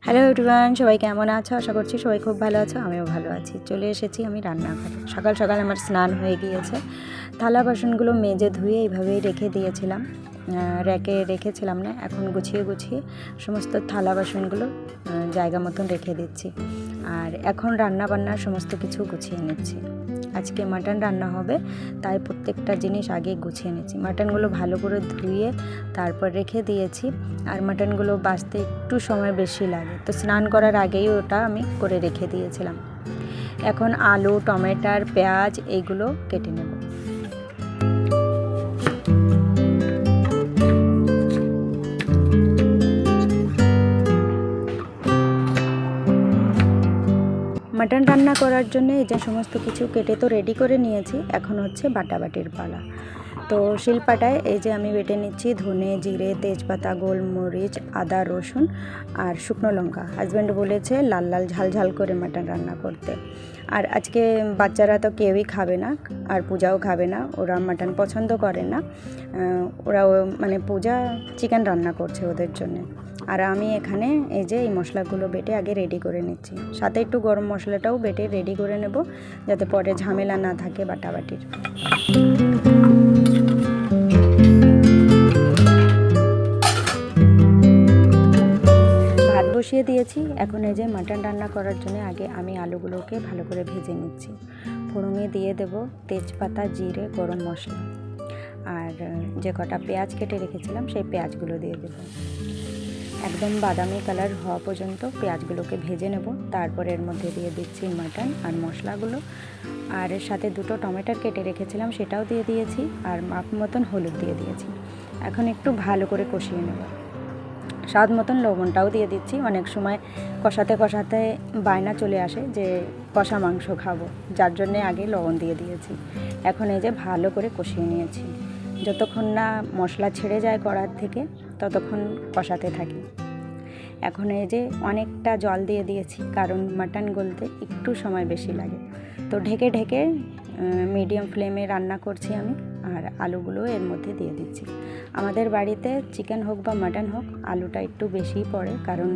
Hello everyone, সবাই কেমন আছো? আশা করছি সবাই খুব ভালো আছো, আমিও ভালো আছি। চলে এসেছি আমি রান্নাঘরে। সকাল সকাল আমার স্নান হয়ে গিয়েছে। থালা বাসনগুলো মেজে ধুয়ে এইভাবেই রেখে দিয়েছিলাম, রেখে রেখেছিলাম না, এখন গুছিয়ে গুছিয়ে সমস্ত থালা বাসনগুলো জায়গা মতন রেখে দিচ্ছি। আর এখন রান্না বান্নার সমস্ত কিছু গুছিয়ে নিচ্ছি। আজকে মাটন রান্না হবে, তাই প্রত্যেকটা জিনিস আগে গুছিয়ে নিচ্ছি। মাটনগুলো ভালো করে ধুয়ে তারপর রেখে দিয়েছি। আর মাটনগুলো বাছতে একটু সময় বেশি লাগে, তো স্নান করার আগেই ওটা আমি করে রেখে দিয়েছিলাম। এখন আলু, টমেটো, পেঁয়াজ এইগুলো কেটে নেব। মাটন রান্না করার জন্য এই যে সমস্ত কিছু কেটে তো রেডি করে নিয়েছি, এখন হচ্ছে বাটাবাটির পালা। তো শিলপাটায় এই যে আমি বেটে নিচ্ছি ধনে, জিরে, তেজপাতা, গোলমরিচ, আদা, রসুন আর শুকনো লঙ্কা। হাজব্যান্ড বলেছে লাল লাল ঝাল ঝাল করে মাটন রান্না করতে। আর আজকে বাচ্চারা তো কেউই খাবে না, আর পূজাও খাবে না, ওরা মাটন পছন্দ করে না। ওরা মানে পূজা চিকেন রান্না করছে ওদের জন্য। আর আমি এখানে এই যে এই মশলাগুলো বেটে আগে রেডি করে নিচ্ছি, সাথে একটু গরম মশলাটাও বেটে রেডি করে নেব, যাতে পরে ঝামেলা না থাকে বাটাবাটির। ভাত বসিয়ে দিয়েছি। এখন এই যে মাটন রান্না করার জন্য আগে আমি আলুগুলোকে ভালো করে ভেজে নিচ্ছি। ফোড়নে দিয়ে দেব তেজপাতা, জিরে, গরম মশলা, আর যে কটা পেঁয়াজ কেটে রেখেছিলাম সেই পেঁয়াজগুলো দিয়ে দেব। একদম বাদামি কালার হওয়া পর্যন্ত পেঁয়াজগুলোকে ভেজে নেব। তারপর এর মধ্যে দিয়ে দিচ্ছি মাটন আর মশলাগুলো, আর এর সাথে দুটো টমেটো কেটে রেখেছিলাম সেটাও দিয়ে দিয়েছি, আর মাপ মতন হলুদ দিয়ে দিয়েছি। এখন একটু ভালো করে কষিয়ে নেব। স্বাদ মতন লবণটাও দিয়ে দিচ্ছি। অনেক সময় কষাতে কষাতে বায়না চলে আসে যে কষা মাংস খাবো, যার জন্যে আগে লবণ দিয়ে দিয়েছি। এখন এই যে ভালো করে কষিয়ে নিয়েছি। যতক্ষণ না মশলা ছেড়ে যায় কড়ার থেকে ততক্ষণ কষাতে থাকি। এখন এই যে অনেকটা জল দিয়ে দিয়েছি, কারণ মাটন গলতে একটু সময় বেশি লাগে। তো ঢেকে ঢেকে মিডিয়াম ফ্লেমে রান্না করছি আমি, আর আলুগুলো এর মধ্যে দিয়ে দিচ্ছি। আমাদের বাড়িতে চিকেন হোক বা মাটন হোক, আলুটা একটু বেশিই পড়ে, কারণ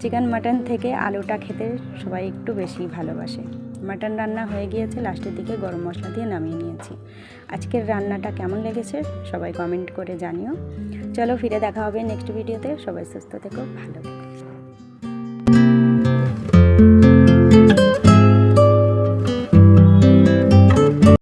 চিকেন মাটন থেকে আলুটা খেতে সবাই একটু বেশি ভালোবাসে। মাটন রান্না হয়ে গিয়েছে, লাস্টের দিকে গরম মশলা দিয়ে নামিয়ে নিয়েছি। আজকের রান্নাটা কেমন লেগেছে সবাই কমেন্ট করে জানিও। চলো ফিরে দেখা হবে নেক্সট ভিডিওতে। সবাই সুস্থ থেকো, ভালো থেকো।